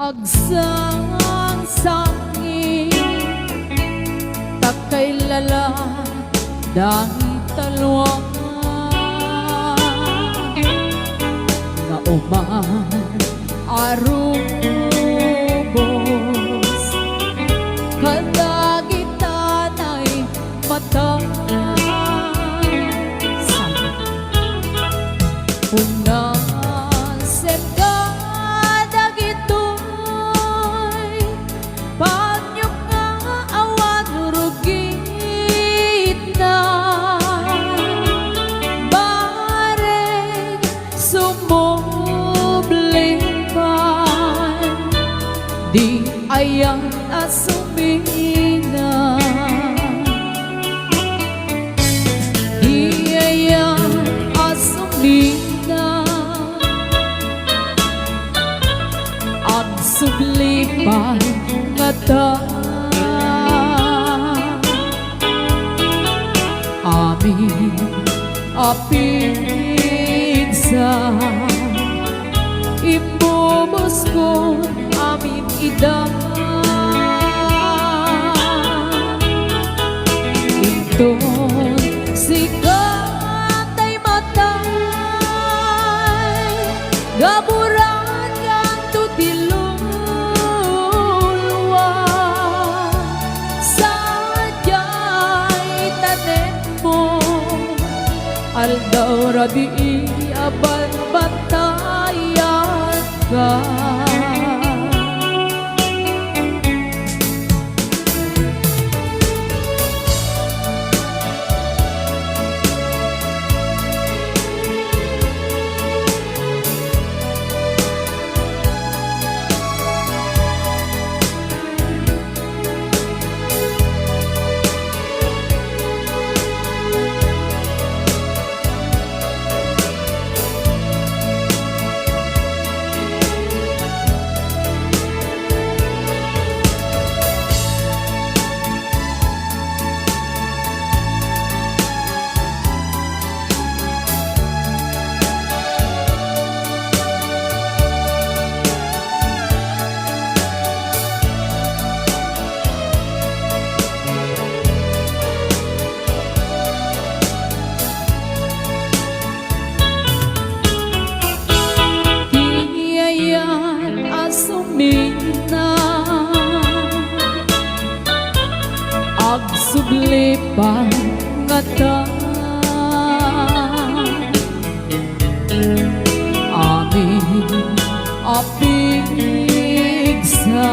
Agsangsangin takay lala dahil talwa nga uman arubos kadagitan ay mata unasen ka dagitoy panyok nga awan rugit na bareng sumublipan di ayang asumina di ayang asumina ang sublipan nga ta amin apid sa ibubos ko amin ida inton sikatay matay gaburan kang tutilulwa sadyay tanen mo aldaw rabi aban batayan ka asumina agsublipan nga ta amin apig sa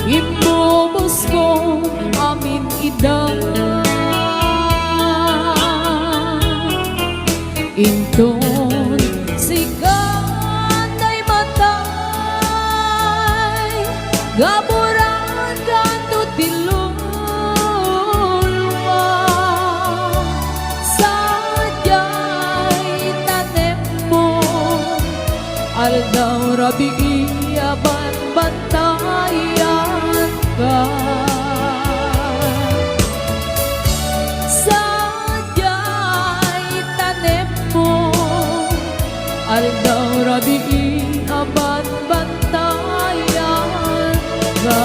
ibubos ko amin ida inton sikatay matay gaburan kang tutilulwa sadyay tanem mo aldaw rabi aban bantayan ka sadyay tanem mo aldaw rabi aban bantayan ka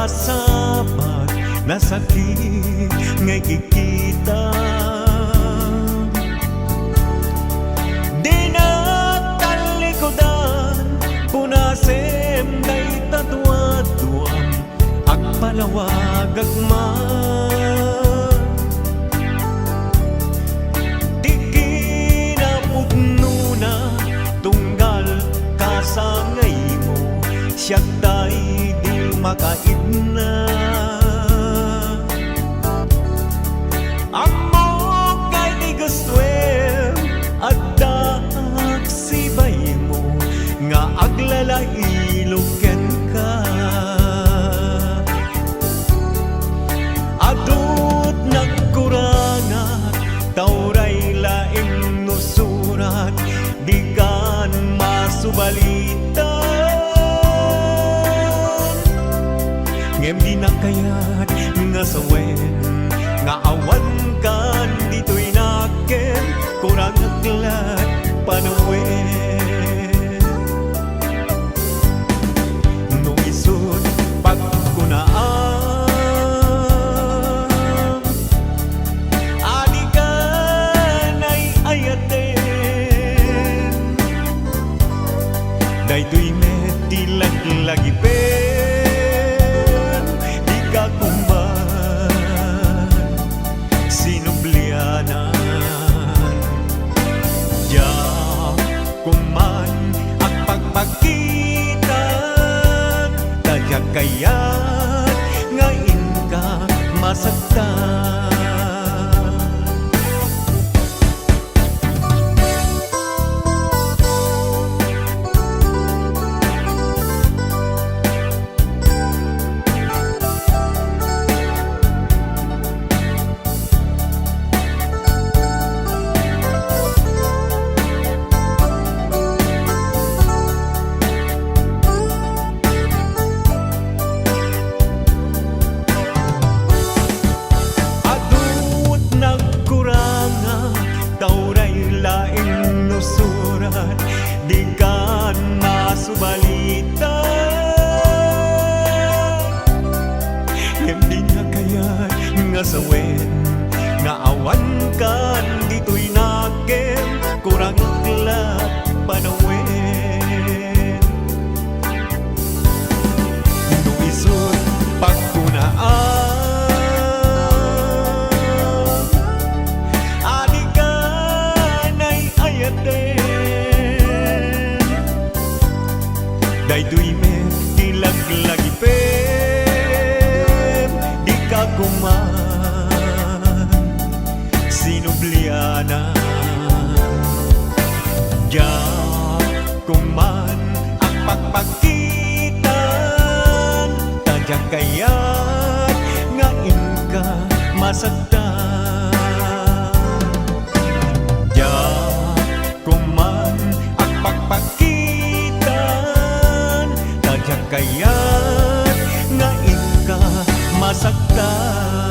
sabat na sakit ngay kikita di na talikodan punasem day tatuaduan agpalawag agman Amo kay di gustuem at sibay mo nga aglalailuken ka. Adut nagkurangat tauray laing nusurat di kan masubalitan. Ngem di na kayat nga sawen nga awan kan dito'y naken kurang aglat panawen. No isod pagkunaan adi ka na'y ayaten daytoy met di laglagipen di ka kumban sinublianan. Ya kuman ang pagpagitan tadya kayat ngayon ka masagtan. Di kan masubalitan. Ngem di nga kayat nga sawen nga awan kan dito'y naken kurang aglat panawen. No isod pagkunaan adi ka na'y ayaten daytoy met di laglagipen di ka kuman sinublianan. Ya kuman ang pagpagitan tadya kayat ngayon ka masagtan. Ya kuman ang pagpagitan tadya kayat ngayon ka masagtan.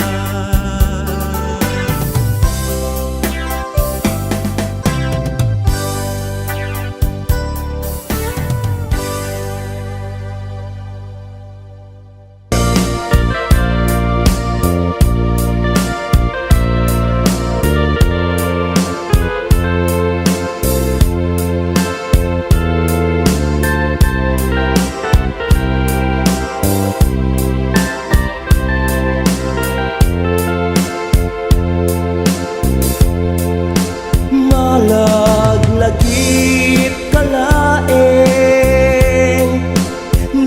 Malaglagit kalaeng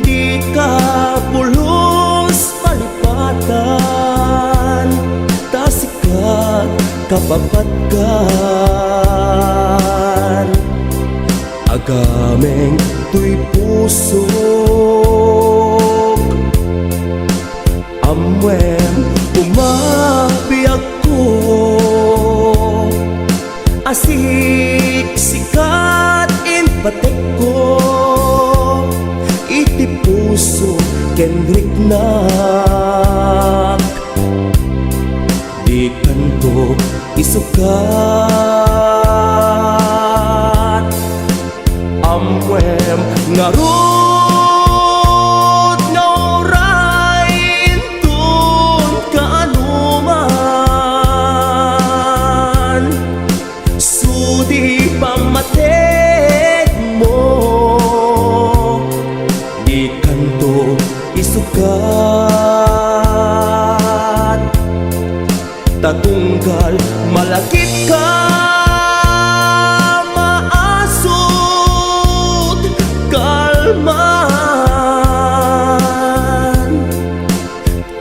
di ka pulos palipatan tasikat kapapatkan agameng tuy pusok amwem umabiyag ko asik sikat impatek ko iti puso kendrik nak di kanto isukat amwem ngarut ngawrain tun kaanuman sudi pamatek mo di kanto isukat tatunggal malakit ka maasud kalman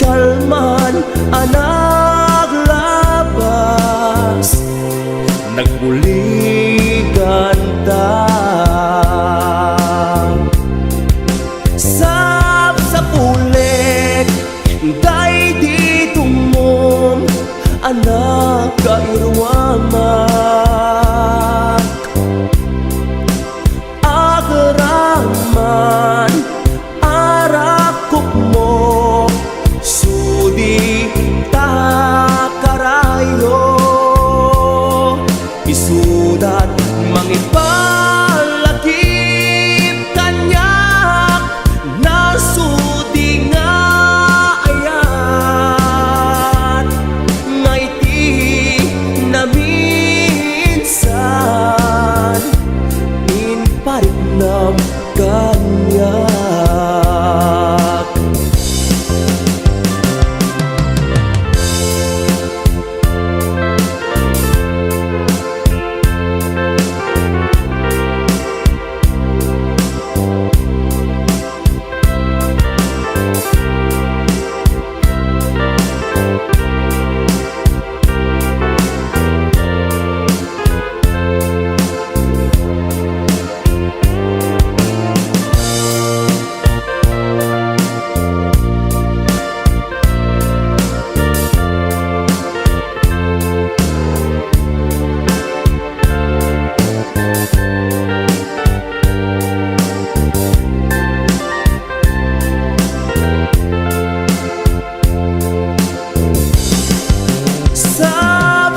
kalman anak laban kairwamak agaraman arakop mo sudi takarayo isudat mangipalakip kanyak nasudi nga ayat ngaiti na minsan in parinam kanyak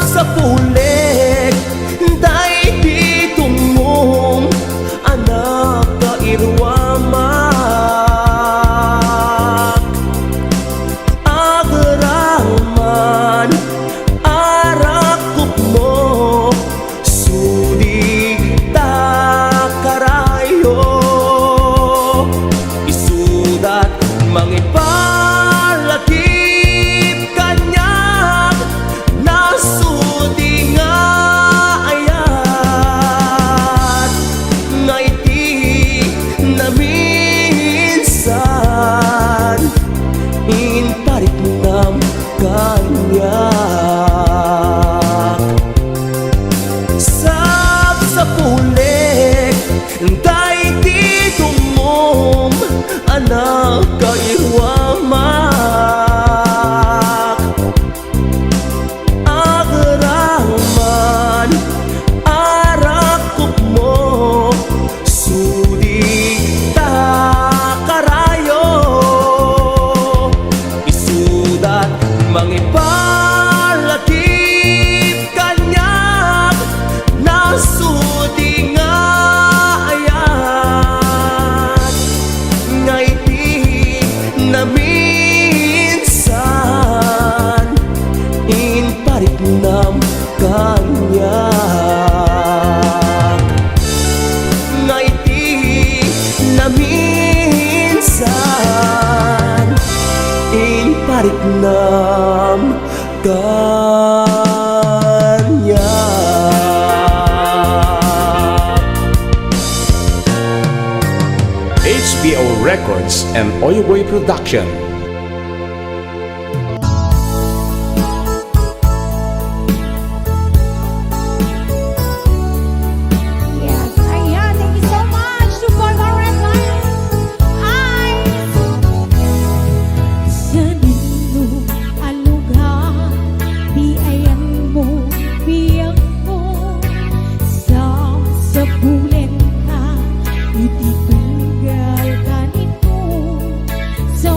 sa pulik day ditong mong anak kairwamak agaraman arakop mo sudi takarayo isudat mangipalakip kanyak nasudi nga ayat ngaiti na minsan in paritnam kanyak sa pulik day ditong mong anak kairwamak agaraman arakop mo sudi takarayo isudat mangipalakip kanyak nasudi nga ayat ngaiti na minsan in paritnam kanyak ngaiti na minsan in paritnam kanyak. HBO Records and Oyoboy Production. Yes, ayan, thank you so much to Borga Red Lions. Sa nino alugar, biayan mo, biyang mo. Sa bulen ka, ititunggal ka nito. Sa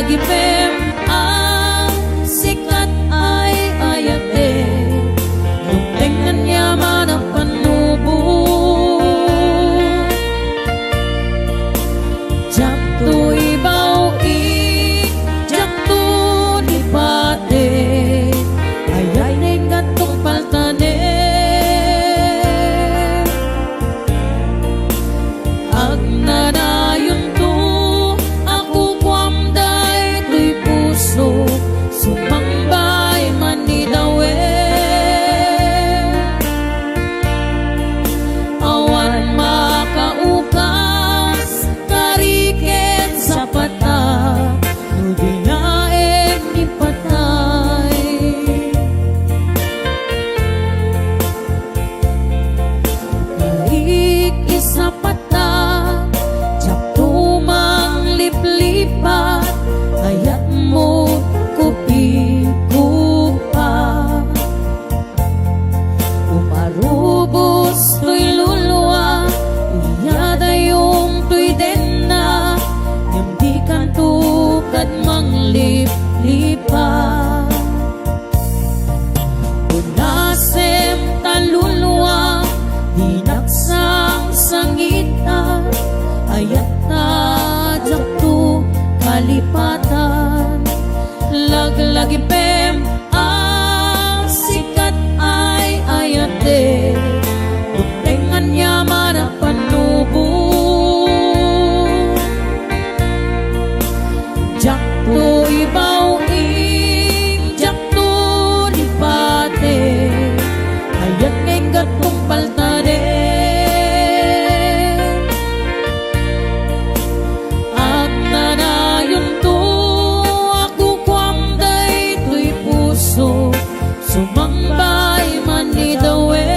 Laglagipem ang sikat ay ayate Nungtengan niya man ang panubo Jak tu ibaw jak tu nipate Ayay neng gatong paltane Ag nanayon to ako kwamday tuy puso Sumambay man ni dawe Awan makaukas Kariket sa pata Nudinaen ni patay Karik isa pata Jak tumang liplipat Ayat mo kupi-kupa Umarubos tuy lulwa Iyada yung tuy denna Nyamdikan tukad mang liplipa Unasem talulwa Dinaksang sangita Ayat na jaktu kalipatan Laglagipem ang sikat ay ayate Tuntengan niya man ang panubo Jaktu ibaw jaktu nipate Ayat ngeng gatong paltade Ag nanayon to ako kwamday tuy puso Sumambay man ni dawel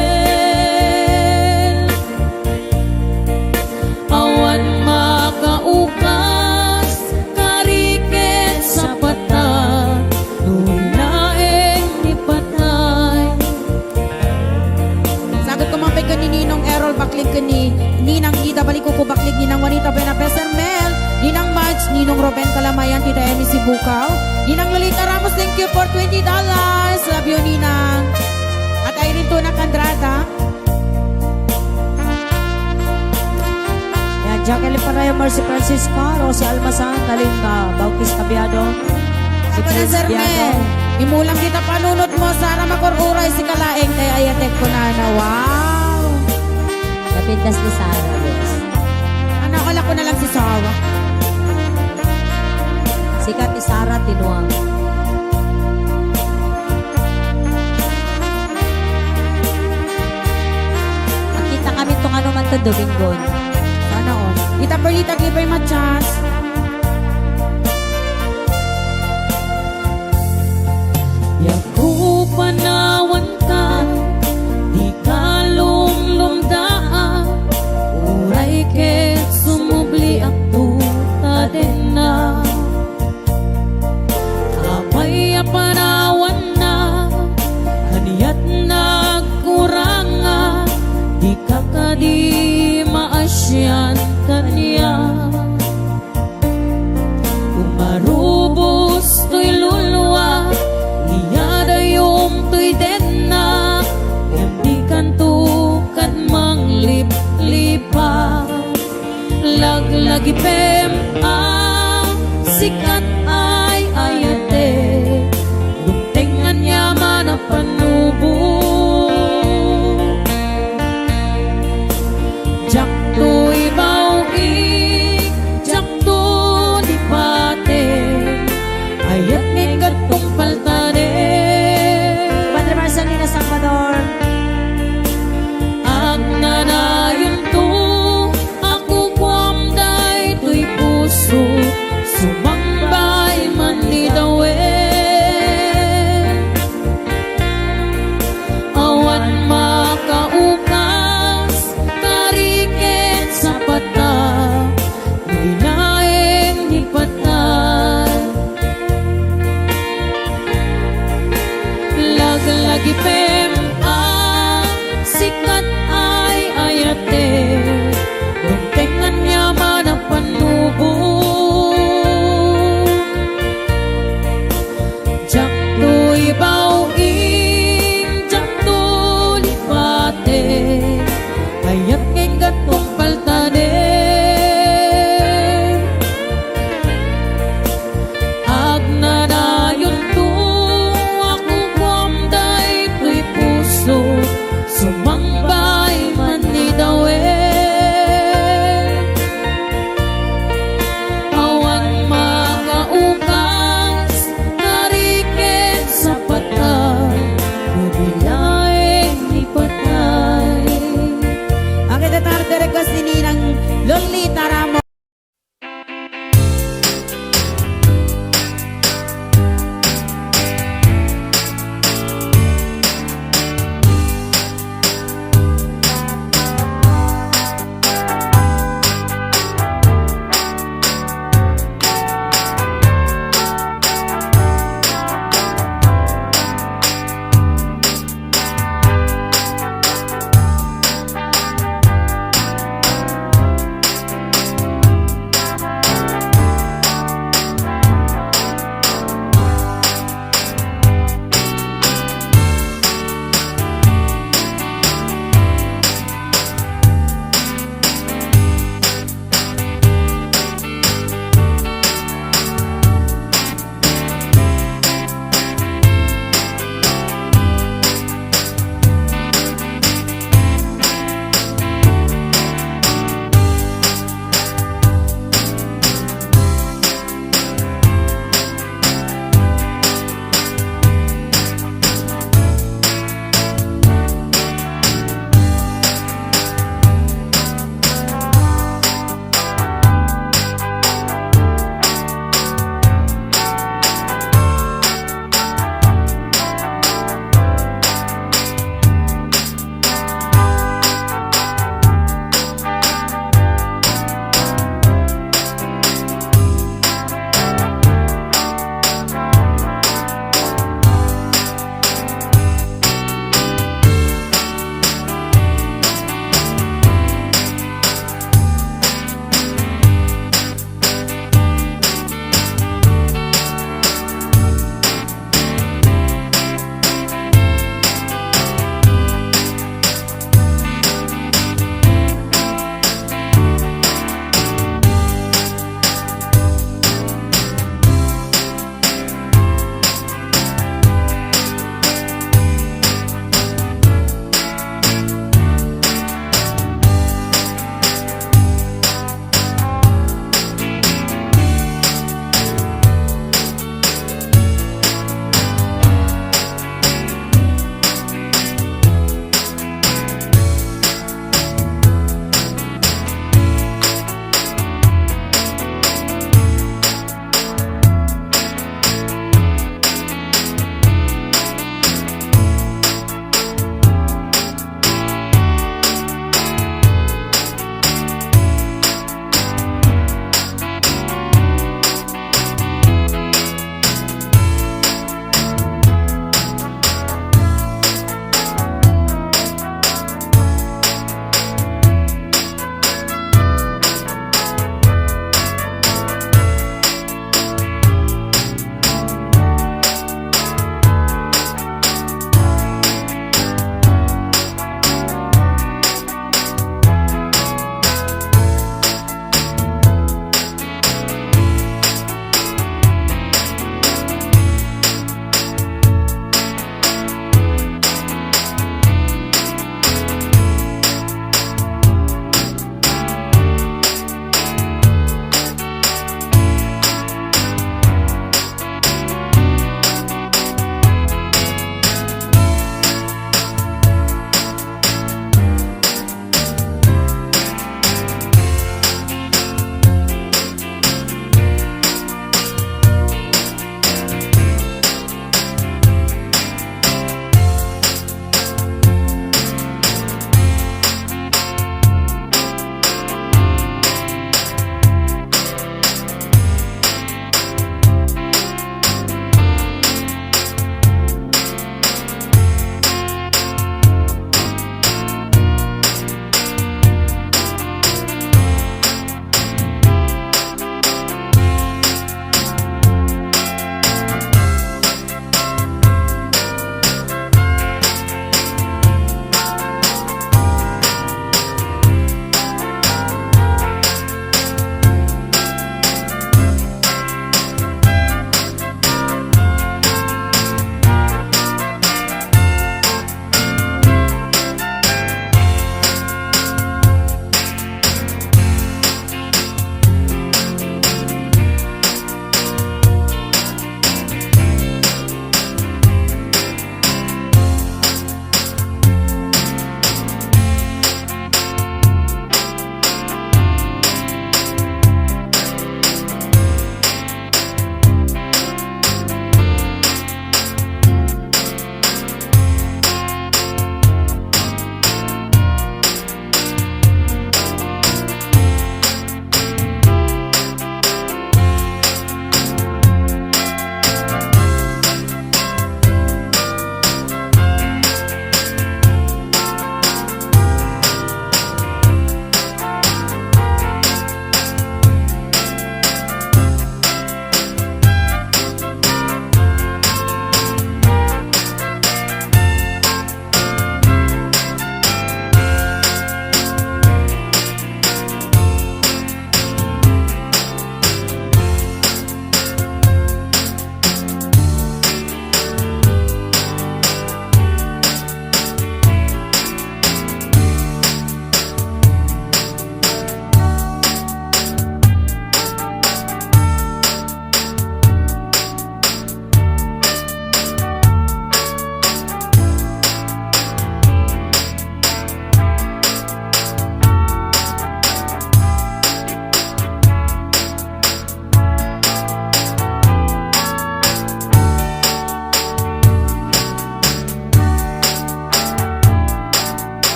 Awan makaukas Kariket sa pata Nulaeng ni patay Sagot ko mga pagka ni Ninong Errol Baklig ka ni Ninang Ida Baliko ko Baklig Ninang Juanita Buena Pesermel Ninang Madge Ninong Ruben Kalamayan Tita Emi Sibukaw Ninang Lolita Ramos thank you for $20 Love you Ninang At Irene Tuna Candrada Yan, Jacqueline Parayo, Mercy Francisco, Rosie Almasan, Kalinga, Baukis Cabiado, si Ito na Prince Sir Biado. Mel Imulang kita panunod mo Sara makururay si Kalaeng Kaya ayatek ko na wow Kapindas ni Sarah, yes. Nakala ko na lang si Sarah Sikat ni Sarah Tinuang. Makita kami itong ano man ito, Domingon. Sana on Ita Perlita Glipay Machas Yaku panawan ka Di ka lumdaan Uray ket sumubli aktu tadena Apay panawan na Kaniyat nagkuranga Di ka kadi maasyan kaniya Umarubos tuy lulwa Iyada yung tuy denna Yandikan tukad mang lipa Laglagipem ang sikat